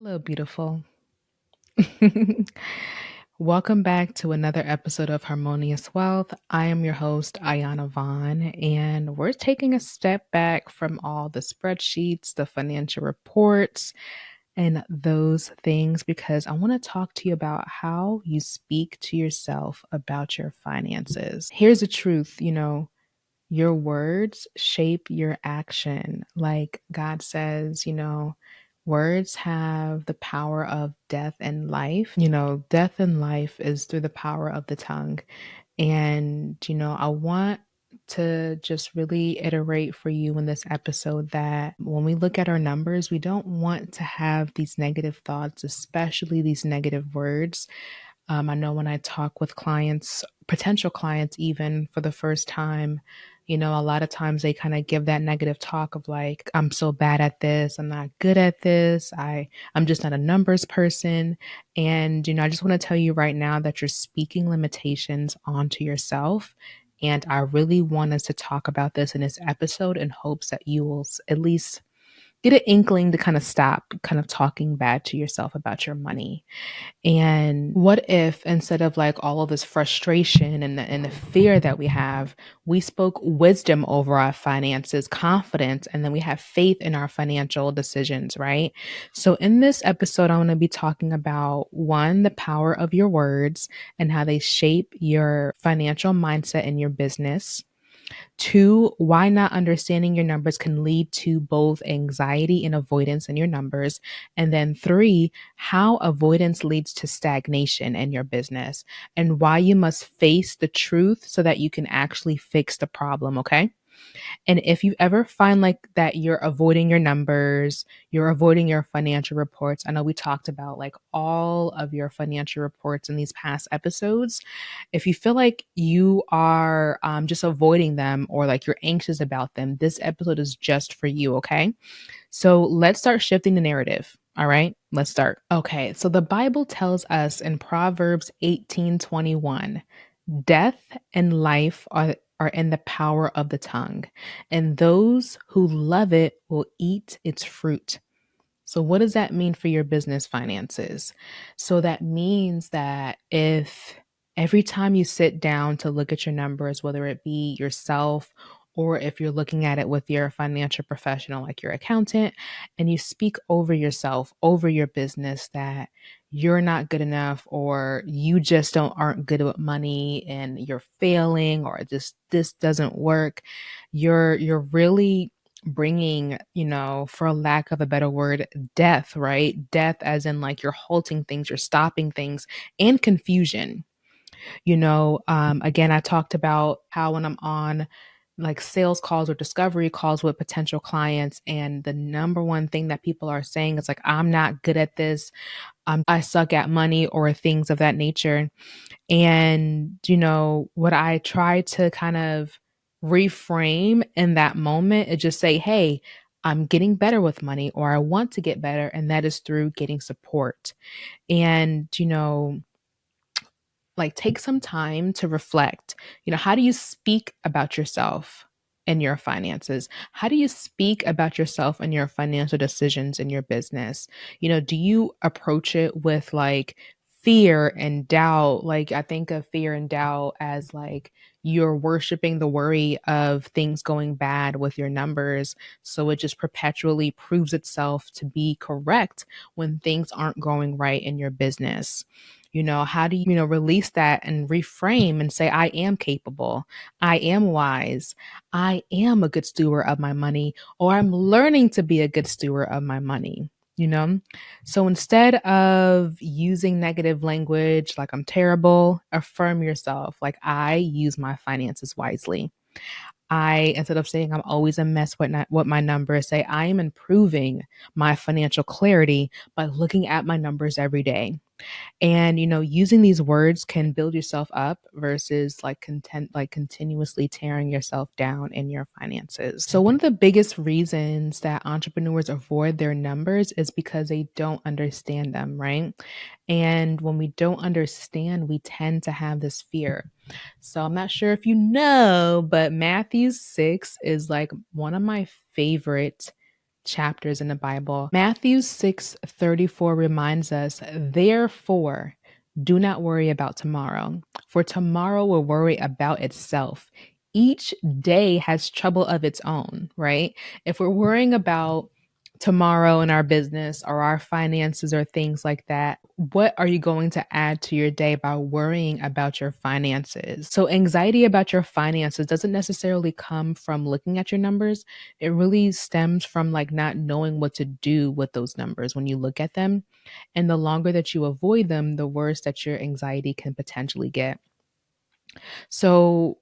Hello, beautiful. Welcome back to another episode of Harmonious Wealth. I am your host, Iyanna Vaughn, and we're taking a step back from all the spreadsheets, the financial reports, and those things because I want to talk to you about how you speak to yourself about your finances. Here's the truth, your words shape your action. Like God says, words have the power of death and life. Death and life is through the power of the tongue. And, I want to just really iterate for you in this episode that when we look at our numbers, we don't want to have these negative thoughts, especially these negative words. I know when I talk with clients, potential clients, even for the first time, a lot of times they kind of give that negative talk of like, I'm so bad at this. I'm not good at this. I'm just not a numbers person. And, I just want to tell you right now that you're speaking limitations onto yourself. And I really want us to talk about this in this episode in hopes that you will at least get an inkling to kind of stop kind of talking bad to yourself about your money. And what if instead of like all of this frustration and the fear that we have, we spoke wisdom over our finances, confidence, and then we have faith in our financial decisions, right? So in this episode, I want to be talking about one, the power of your words and how they shape your financial mindset in your business. Two, why not understanding your numbers can lead to both anxiety and avoidance in your numbers. And then three, how avoidance leads to stagnation in your business and why you must face the truth so that you can actually fix the problem. Okay. And if you ever find like that you're avoiding your numbers, you're avoiding your financial reports. I know we talked about like all of your financial reports in these past episodes. If you feel like you are just avoiding them or like you're anxious about them, this episode is just for you. Okay. So let's start shifting the narrative. All right, let's start. Okay, so the Bible tells us in Proverbs 18:21, death and life are in the power of the tongue, and those who love it will eat its fruit. So, what does that mean for your business finances? So, that means that if every time you sit down to look at your numbers, whether it be yourself or if you're looking at it with your financial professional, like your accountant, and you speak over yourself, over your business, that you're not good enough or you just don't aren't good with money and you're failing or just this doesn't work, you're really bringing, for a lack of a better word, death, right? Death as in like you're halting things, you're stopping things, and confusion. Again, I talked about how when I'm on like sales calls or discovery calls with potential clients, and the number one thing that people are saying is like, I'm not good at this. I suck at money or things of that nature. And, what I try to kind of reframe in that moment is just say, hey, I'm getting better with money or I want to get better. And that is through getting support. And, like take some time to reflect. How do you speak about yourself and your finances? How do you speak about yourself and your financial decisions in your business? Do you approach it with like fear and doubt? Like I think of fear and doubt as like you're worshiping the worry of things going bad with your numbers. So it just perpetually proves itself to be correct when things aren't going right in your business. How do you, release that and reframe and say, I am capable, I am wise, I am a good steward of my money, or I'm learning to be a good steward of my money, you know? So instead of using negative language like I'm terrible, affirm yourself like I use my finances wisely. Instead of saying I'm always a mess with what my numbers, say I am improving my financial clarity by looking at my numbers every day. And, using these words can build yourself up versus like continuously tearing yourself down in your finances. So one of the biggest reasons that entrepreneurs avoid their numbers is because they don't understand them, right? And when we don't understand, we tend to have this fear. So I'm not sure if you know, but Matthew 6 is like one of my favorite chapters in the Bible. Matthew 6:34 reminds us, therefore, do not worry about tomorrow, for tomorrow will worry about itself. Each day has trouble of its own, right? If we're worrying about tomorrow in our business or our finances or things like that, what are you going to add to your day by worrying about your finances? So, anxiety about your finances doesn't necessarily come from looking at your numbers. It really stems from like not knowing what to do with those numbers when you look at them. And the longer that you avoid them, the worse that your anxiety can potentially get. So,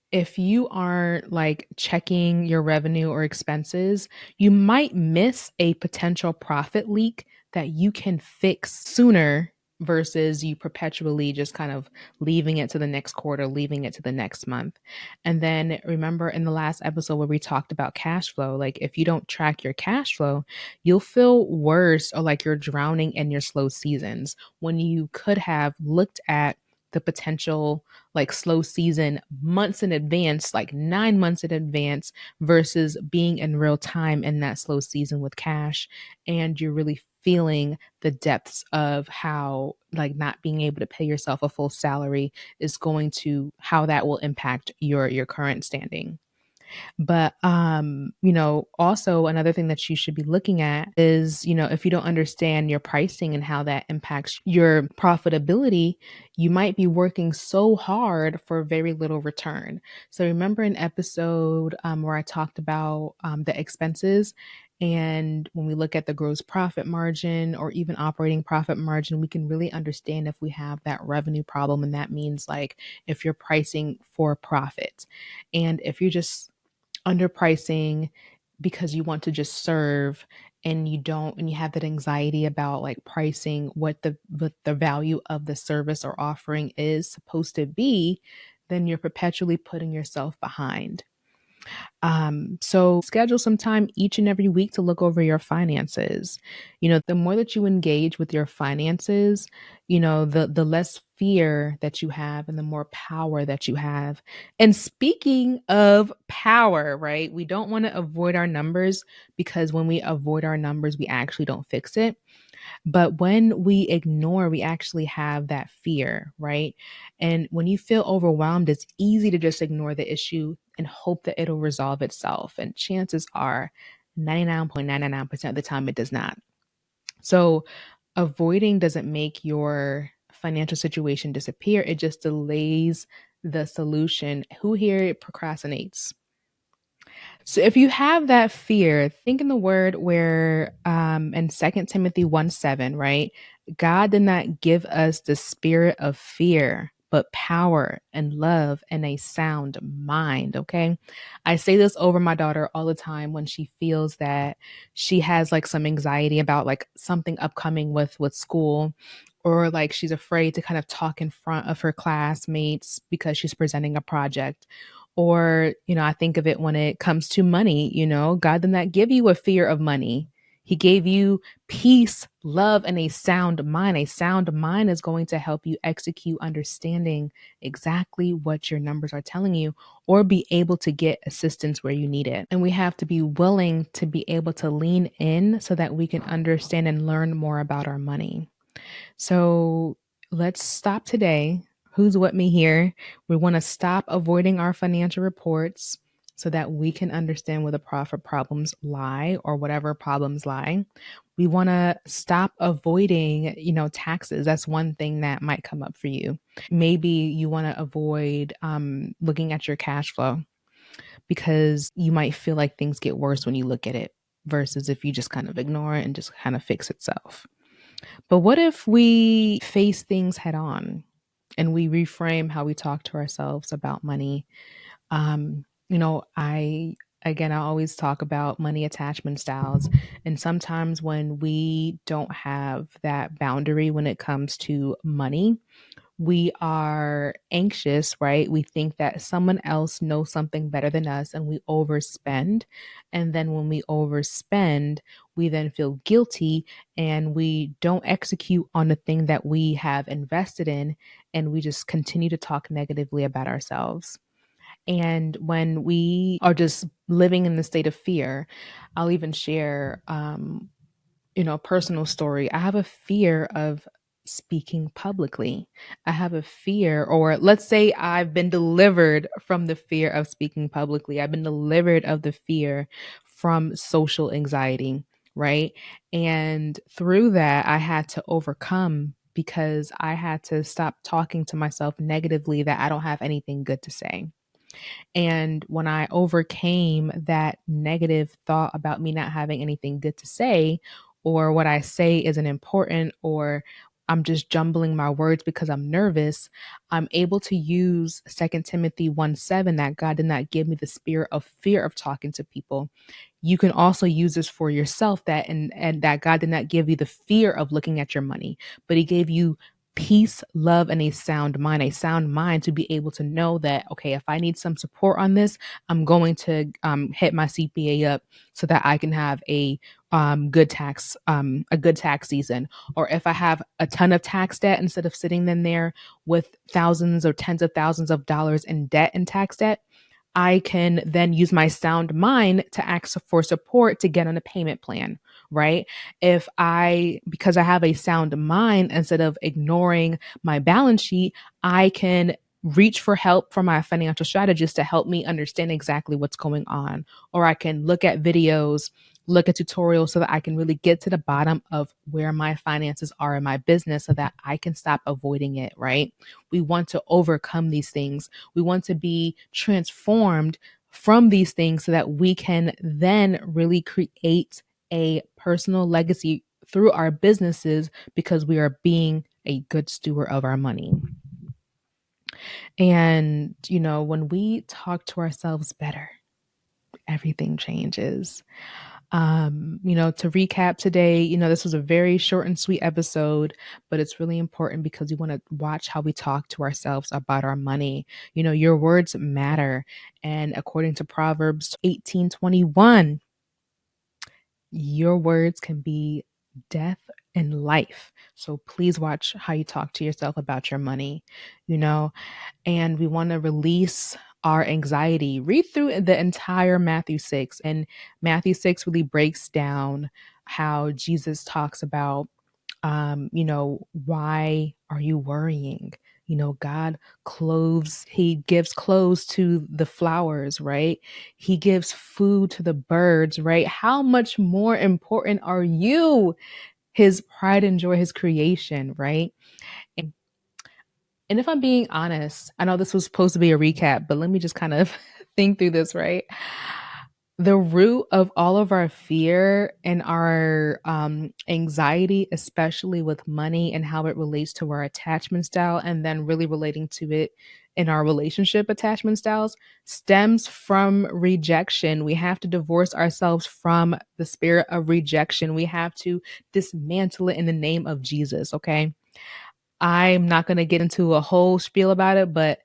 if you aren't like checking your revenue or expenses, you might miss a potential profit leak that you can fix sooner versus you perpetually just kind of leaving it to the next quarter, leaving it to the next month. And then remember in the last episode where we talked about cash flow, like if you don't track your cash flow, you'll feel worse or like you're drowning in your slow seasons when you could have looked at the potential like slow season months in advance, like 9 months in advance, versus being in real time in that slow season with cash. And you're really feeling the depths of how, like, not being able to pay yourself a full salary is going to, how that will impact your current standing. But, also another thing that you should be looking at is, if you don't understand your pricing and how that impacts your profitability, you might be working so hard for very little return. So remember an episode where I talked about the expenses. And when we look at the gross profit margin or even operating profit margin, we can really understand if we have that revenue problem. And that means like if you're pricing for profit and if you're just underpricing because you want to just serve and you don't and you have that anxiety about like pricing what the value of the service or offering is supposed to be, then you're perpetually putting yourself behind. So schedule some time each and every week to look over your finances. The more that you engage with your finances, the less fear that you have and the more power that you have. And speaking of power, right? We don't want to avoid our numbers because when we avoid our numbers, we actually don't fix it. But when we ignore, we actually have that fear, right? And when you feel overwhelmed, it's easy to just ignore the issue and hope that it'll resolve itself. And chances are 99.999% of the time it does not. So avoiding doesn't make your financial situation disappear, it just delays the solution. Who here procrastinates? So if you have that fear, think in the word where in 2 Timothy 1:7, right? God did not give us the spirit of fear, but power and love and a sound mind. Okay. I say this over my daughter all the time when she feels that she has like some anxiety about like something upcoming with school, or like she's afraid to kind of talk in front of her classmates because she's presenting a project. Or, I think of it when it comes to money, God did not give you a fear of money. He gave you peace, love, and a sound mind. A sound mind is going to help you execute understanding exactly what your numbers are telling you or be able to get assistance where you need it. And we have to be willing to be able to lean in so that we can understand and learn more about our money. So let's stop today. Who's with me here? We want to stop avoiding our financial reports so that we can understand where the profit problems lie or whatever problems lie. We want to stop avoiding, taxes. That's one thing that might come up for you. Maybe you want to avoid looking at your cash flow because you might feel like things get worse when you look at it versus if you just kind of ignore it and just kind of fix itself. But what if we face things head on and we reframe how we talk to ourselves about money? I always talk about money attachment styles. And sometimes when we don't have that boundary when it comes to money, we are anxious, right? We think that someone else knows something better than us and we overspend. And then when we overspend, we then feel guilty and we don't execute on the thing that we have invested in. And we just continue to talk negatively about ourselves. And when we are just living in the state of fear, I'll even share personal story. I have a fear of speaking publicly. I have a fear, or let's say I've been delivered from the fear of speaking publicly. I've been delivered of the fear from social anxiety, right? And through that, I had to overcome because I had to stop talking to myself negatively that I don't have anything good to say. And when I overcame that negative thought about me not having anything good to say, or what I say isn't important, or I'm just jumbling my words because I'm nervous, I'm able to use Second Timothy 1:7 that God did not give me the spirit of fear of talking to people. You can also use this for yourself, that and that God did not give you the fear of looking at your money, but he gave you peace, love, and a sound mind to be able to know that, okay, if I need some support on this, I'm going to hit my CPA up so that I can have a good tax season. Or if I have a ton of tax debt, instead of sitting in there with thousands or tens of thousands of dollars in debt and tax debt, I can then use my sound mind to ask for support to get on a payment plan, right? Because I have a sound mind, instead of ignoring my balance sheet, I can reach for help from my financial strategist to help me understand exactly what's going on. Or I can look at videos, look at tutorials so that I can really get to the bottom of where my finances are in my business so that I can stop avoiding it, right? We want to overcome these things. We want to be transformed from these things so that we can then really create a personal legacy through our businesses because we are being a good steward of our money. And, when we talk to ourselves better, everything changes. To recap today, this was a very short and sweet episode, but it's really important because we want to watch how we talk to ourselves about our money. Your words matter. And according to Proverbs 18:21, your words can be death and life. So please watch how you talk to yourself about your money. You know, and we want to release our anxiety. Read through the entire Matthew 6, and Matthew 6 really breaks down how Jesus talks about, why are you worrying? God clothes, he gives clothes to the flowers, right? He gives food to the birds, right? How much more important are you, his pride and joy, his creation, right? And if I'm being honest, I know this was supposed to be a recap, but let me just kind of think through this, right? The root of all of our fear and our anxiety, especially with money and how it relates to our attachment style, and then really relating to it in our relationship attachment styles, stems from rejection. We have to divorce ourselves from the spirit of rejection. We have to dismantle it in the name of Jesus, okay? I'm not going to get into a whole spiel about it, but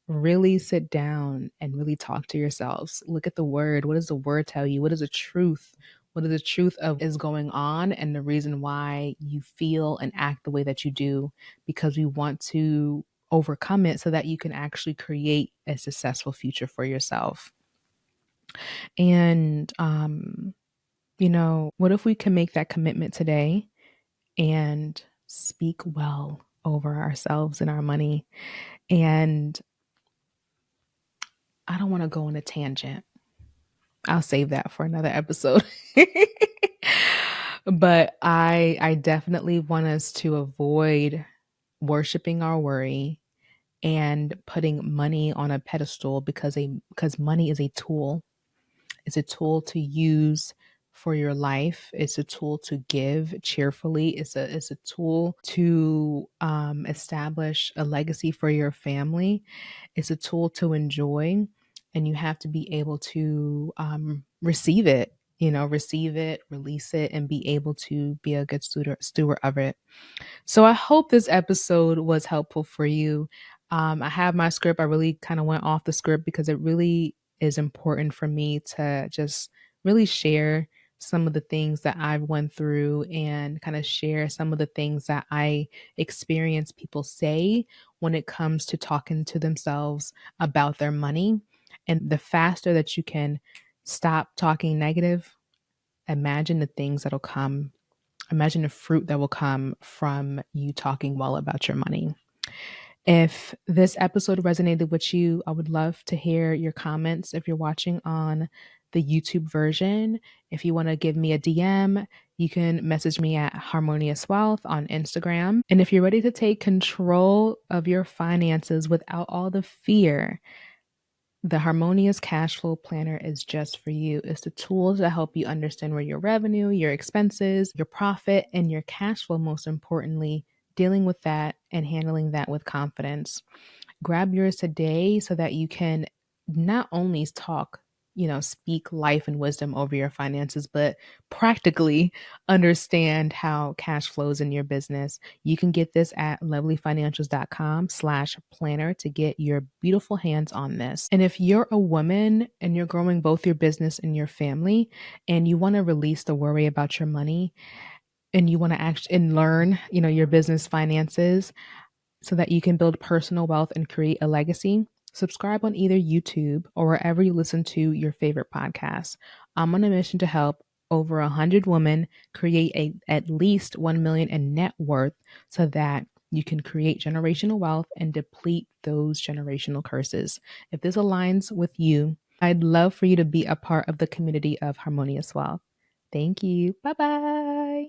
really sit down and really talk to yourselves. Look at the word. What does the word tell you? What is the truth? What is the truth of is going on and the reason why you feel and act the way that you do? Because we want to overcome it so that you can actually create a successful future for yourself. And, what if we can make that commitment today and speak well over ourselves and our money? And I don't want to go on a tangent. I'll save that for another episode. But I definitely want us to avoid worshiping our worry and putting money on a pedestal because money is a tool. It's a tool to use for your life. It's a tool to give cheerfully. It's a tool to establish a legacy for your family. It's a tool to enjoy, and you have to be able to receive it. Receive it, release it, and be able to be a good steward of it. So I hope this episode was helpful for you. I have my script. I really kind of went off the script because it really is important for me to just really share some of the things that I've went through and kind of share some of the things that I experience people say when it comes to talking to themselves about their money. And the faster that you can stop talking negative, imagine the things that'll come. Imagine the fruit that will come from you talking well about your money. If this episode resonated with you, I would love to hear your comments. If you're watching on the YouTube version, if you want to give me a DM, you can message me at Harmonious Wealth on Instagram. And if you're ready to take control of your finances without all the fear, the Harmonious Cash Flow Planner is just for you. It's the tools that help you understand where your revenue, your expenses, your profit, and your cash flow, most importantly, dealing with that and handling that with confidence. Grab yours today so that you can not only talk, speak life and wisdom over your finances, but practically understand how cash flows in your business. You can get this at lovelyfinancials.com/planner to get your beautiful hands on this. And if you're a woman and you're growing both your business and your family, and you want to release the worry about your money, and you want to actually and learn, your business finances, so that you can build personal wealth and create a legacy, subscribe on either YouTube or wherever you listen to your favorite podcasts. I'm on a mission to help over 100 women create at least 1 million in net worth so that you can create generational wealth and deplete those generational curses. If this aligns with you, I'd love for you to be a part of the community of Harmonious Wealth. Thank you. Bye-bye.